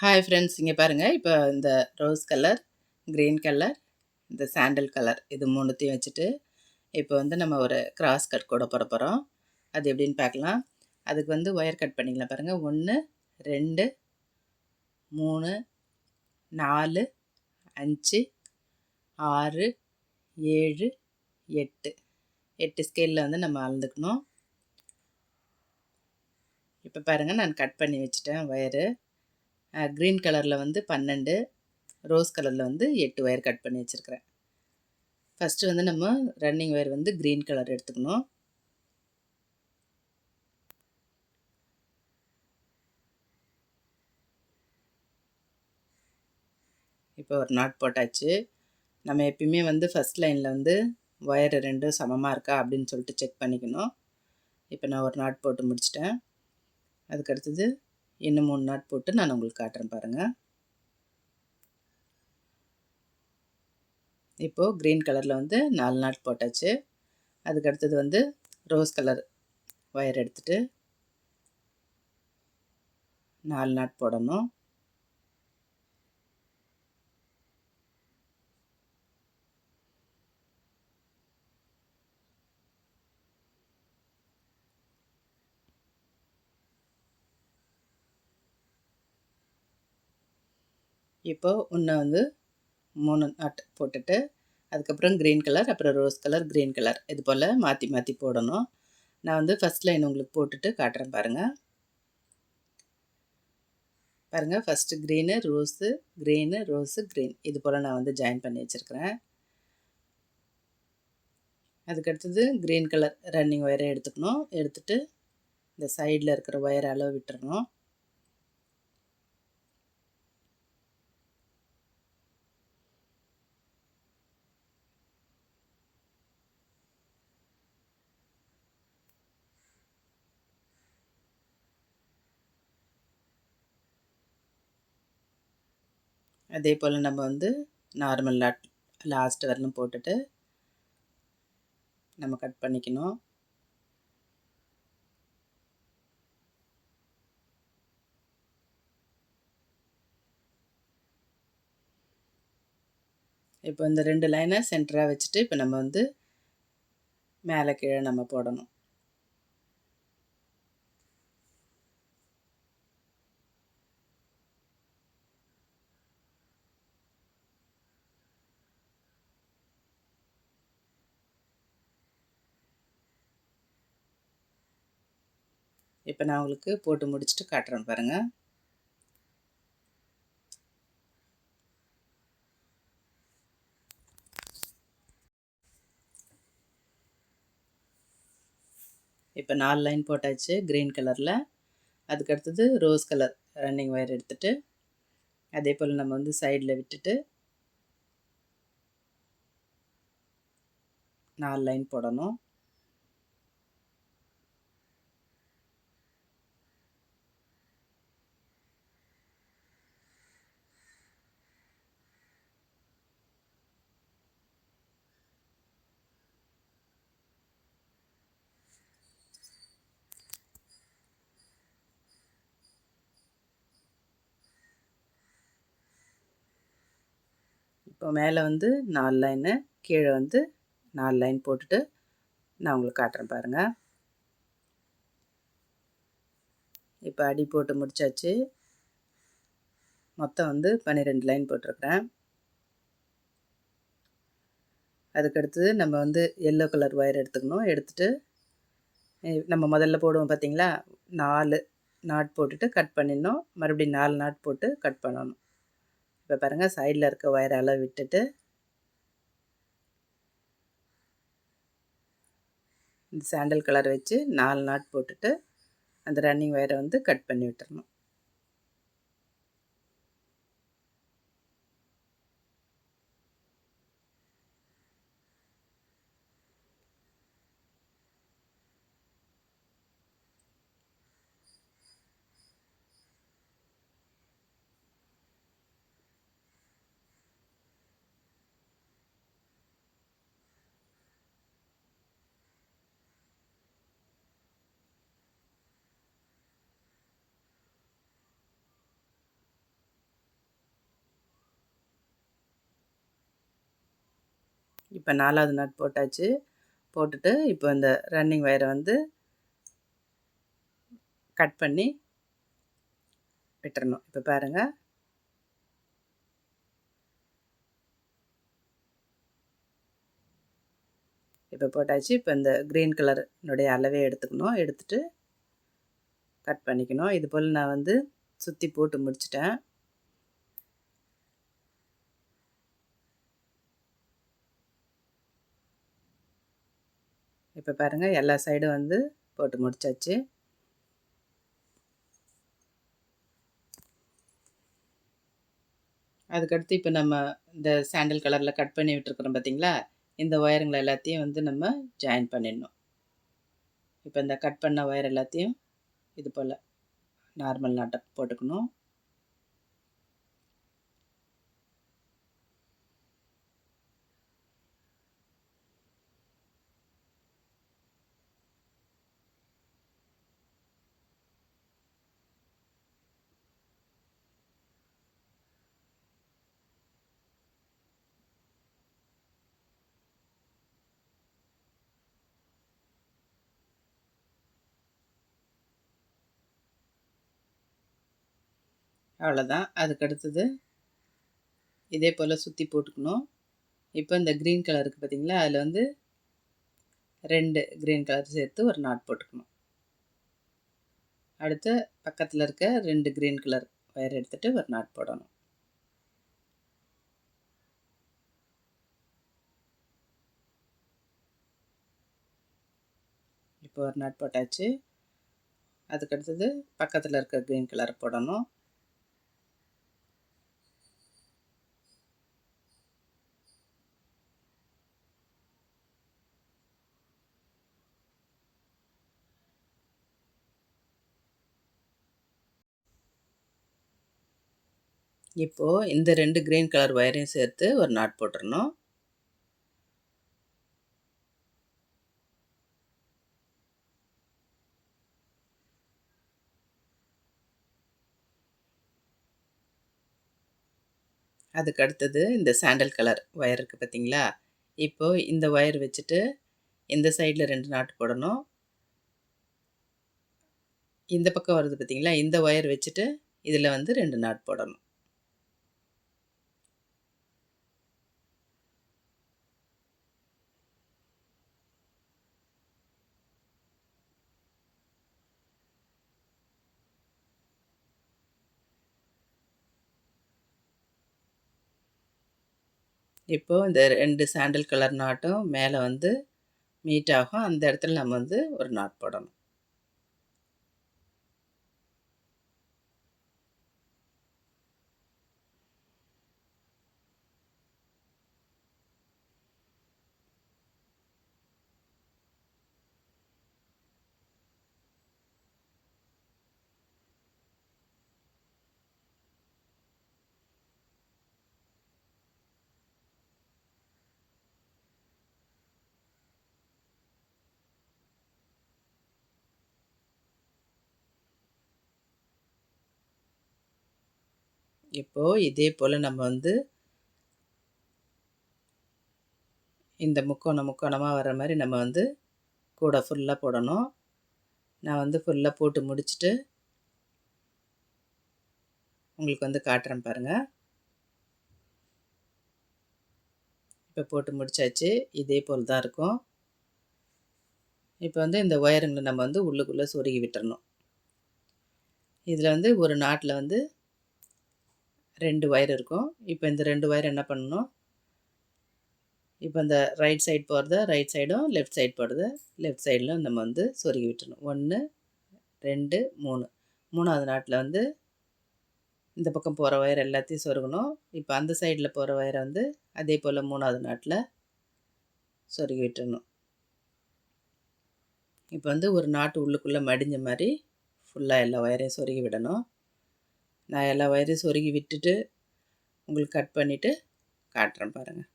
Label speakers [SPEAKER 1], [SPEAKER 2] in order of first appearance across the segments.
[SPEAKER 1] Hi friends, இங்கே பாருங்கள். இப்போ இந்த ரோஸ் கலர், க்ரீன் கலர், இந்த சாண்டல் கலர் இது மூணுத்தையும் வச்சுட்டு இப்போ நம்ம ஒரு கிராஸ் கட் கூட போட போகிறோம். அது எப்படின்னு பார்க்கலாம். அதுக்கு ஒயர் கட் பண்ணிக்கலாம். பாருங்கள், 1 2 3 4 5 6 7 8 8 ஸ்கேலில் நம்ம அளந்துக்கணும். இப்போ பாருங்கள், நான் கட் பண்ணி வச்சுட்டேன் ஒயரு. க்ரீன் கலரில் 12, ரோஸ் கலரில் 8 ஒயர் கட் பண்ணி வச்சுருக்கிறேன். ஃபஸ்ட்டு நம்ம ரன்னிங் ஒயர் க்ரீன் கலர் எடுத்துக்கணும். இப்போ ஒரு நாட் போட்டாச்சு. நம்ம எப்பயுமே ஃபஸ்ட் லைனில் ஒயர் ரெண்டும் சமமாக இருக்கா அப்படின்னு சொல்லிட்டு செக் பண்ணிக்கணும். இப்போ நான் ஒரு நாட் போட்டு முடிச்சிட்டேன். அதுக்கடுத்தது இன்னும் 3 நாட் போட்டு நான் உங்களுக்கு காட்டுறேன் பாருங்கள். இப்போது க்ரீன் கலரில் 4 நாட் போட்டாச்சு. அதுக்கடுத்தது ரோஸ் கலர் ஒயர் எடுத்துகிட்டு 4 நாட் போடணும். இப்போது இன்னும் 3 நாட் போட்டுட்டு அதுக்கப்புறம் க்ரீன் கலர், அப்புறம் ரோஸ் கலர், க்ரீன் கலர் இது போல் மாற்றி மாற்றி போடணும். நான் ஃபஸ்ட் லைன் உங்களுக்கு போட்டுட்டு காட்டுறேன் பாருங்கள். பாருங்கள், first green rose, green rose, green இது போல் நான் ஜாயின் பண்ணி வச்சுருக்கிறேன். அதுக்கடுத்தது க்ரீன் கலர் ரன்னிங் ஒயரை எடுத்துக்கணும். எடுத்துகிட்டு இந்த சைடில் இருக்கிற ஒயரை அளவு விட்டுறணும். அதே போல் நம்ம நார்மல் நாட் லாஸ்ட் வரலும் போட்டுட்டு நம்ம கட் பண்ணிக்கணும். இப்போ இந்த 2 லைனை சென்டராக வச்சுட்டு இப்போ நம்ம மேலே கீழே நம்ம போடணும். இப்போ நான் உங்களுக்கு போட்டு முடிச்சுட்டு காட்டுறேன் பாருங்கள். இப்போ 4 லைன் போட்டாச்சு க்ரீன் கலரில். அதுக்கடுத்தது ரோஸ் கலர் ரன்னிங் ஒயர் எடுத்துகிட்டு அதே போல் நம்ம சைடில் விட்டுட்டு 4 லைன் போடணும். இப்போ மேலே 4 லைனு, கீழே 4 லைன் போட்டுட்டு நான் உங்களுக்கு காட்டுறேன் பாருங்கள். இப்போ அடி போட்டு முடித்தாச்சு. மொத்தம் 12 லைன் போட்டிருக்கிறேன். அதுக்கடுத்தது நம்ம எல்லோ கலர் ஒயர் எடுத்துக்கணும். எடுத்துகிட்டு நம்ம முதல்ல போடுவோம் பார்த்திங்களா, 4 நாட் போட்டுட்டு கட் பண்ணிடணும். மறுபடியும் 4 நாட் போட்டு கட் பண்ணணும். இப்போ பாருங்கள், சைடில் இருக்க ஒயர் அளவு விட்டுட்டு இந்த சாண்டல் கலர் வச்சு 4 நாட் போட்டுட்டு அந்த ரன்னிங் ஒயரை கட் பண்ணி விட்டுறணும். இப்போ 4வது நாட் போட்டாச்சு. போட்டுட்டு இப்போ இந்த ரன்னிங் ஒயரை வந்து கட் பண்ணி விட்டுறணும். இப்போ பாருங்கள், இப்போ போட்டாச்சு. இப்போ இந்த க்ரீன் கலர்னுடைய அளவே எடுத்துக்கணும். எடுத்துட்டு கட் பண்ணிக்கணும். இது போல் நான் வந்து சுற்றி போட்டு முடிச்சிட்டேன். இப்போ பாருங்கள், எல்லா சைடும் வந்து போட்டு முடிச்சாச்சு. அதுக்கடுத்து இப்போ நம்ம இந்த சாண்டல் கலரில் கட் பண்ணி விட்டுருக்குறோம் பார்த்தீங்களா, இந்த ஒயருங்களை எல்லாத்தையும் வந்து நம்ம ஜாயின் பண்ணிடணும். இப்போ இந்த கட் பண்ண ஒயர் எல்லாத்தையும் இது போல் நார்மல் நாட்டை போட்டுக்கணும். அவ்வளோதான். அதுக்கடுத்தது இதே போல் சுற்றி போட்டுக்கணும். இப்போ இந்த க்ரீன் கலர் இருக்குது பார்த்தீங்களா, அதில் வந்து 2 க்ரீன் கலர் சேர்த்து ஒரு நாட் போட்டுக்கணும். அடுத்து பக்கத்தில் இருக்க 2 க்ரீன் கலர் ஒயர் எடுத்துகிட்டு ஒரு நாட் போடணும். இப்போ ஒரு நாட் போட்டாச்சு. அதுக்கடுத்தது பக்கத்தில் இருக்க க்ரீன் கலர் போடணும். இப்போது இந்த 2 க்ரீன் கலர் ஒயரையும் சேர்த்து ஒரு நாட் போட்டுறணும். அதுக்கு அடுத்தது இந்த சாண்டல் கலர் ஒயர் இருக்குது பார்த்தீங்களா, இப்போது இந்த ஒயர் வச்சுட்டு இந்த சைடில் 2 நாட் போடணும். இந்த பக்கம் வருது பார்த்தீங்களா, இந்த ஒயர் வச்சுட்டு இதில் வந்து 2 நாட் போடணும். இப்போது இந்த 2 சாண்டல் கலர் நாட்டும் மேலே வந்து மீட் ஆகும். அந்த இடத்துல நம்ம வந்து ஒரு நாட் போடணும். இப்போது இதே போல் நம்ம வந்து இந்த முக்கோணமாக வர மாதிரி நம்ம வந்து கூட ஃபுல்லாக போடணும். நான் வந்து ஃபுல்லாக போட்டு முடிச்சுட்டு உங்களுக்கு வந்து காட்டுறேன் பாருங்கள். இப்போ போட்டு முடிச்சாச்சு. இதே போல் தான் இருக்கும். இப்போ வந்து இந்த ஒயருங்களை நம்ம வந்து உள்ளுக்குள்ளே சொருகி விட்டுறணும். இதில் வந்து ஒரு நாட்டில் வந்து 2 ஒயர் இருக்கும். இப்போ இந்த 2 ஒயர் என்ன பண்ணணும், இப்போ இந்த ரைட் சைடு போகிறத ரைட் சைடும், லெஃப்ட் சைடு போகிறத லெஃப்ட் சைடிலும் நம்ம வந்து சொருகி விட்டுறணும். 1, 2, 3. 3வது நாட்டில் வந்து இந்த பக்கம் போகிற ஒயர் எல்லாத்தையும் சொருகணும். இப்போ அந்த சைடில் போகிற ஒயரை வந்து அதே போல் 3வது நாட்டில் சொருகி விட்டுறணும். இப்போ வந்து ஒரு நாட்டு உள்ளுக்குள்ளே மடிஞ்ச மாதிரி ஃபுல்லாக எல்லா ஒயரையும் சொருகி விடணும். நான் எல்லா ஒயரையும் சொருகி விட்டுட்டு உங்களுக்கு கட் பண்ணிவிட்டு காட்டுறேன் பாருங்கள்.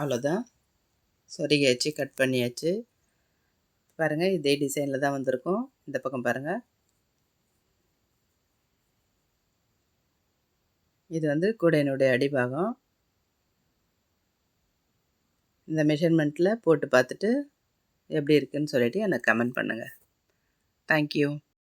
[SPEAKER 1] அவ்வளோதான், சொருகி வச்சு கட் பண்ணியாச்சு. பாருங்கள், இதே டிசைனில் தான் வந்திருக்கும். இந்த பக்கம் பாருங்கள். இது வந்து கூடையினுடைய அடிபாகம். இந்த மெஷர்மெண்ட்டில் போட்டு பார்த்துட்டு எப்படி இருக்குன்னு சொல்லிவிட்டு எனக்கு கமெண்ட் பண்ணுங்கள். தேங்க்யூ.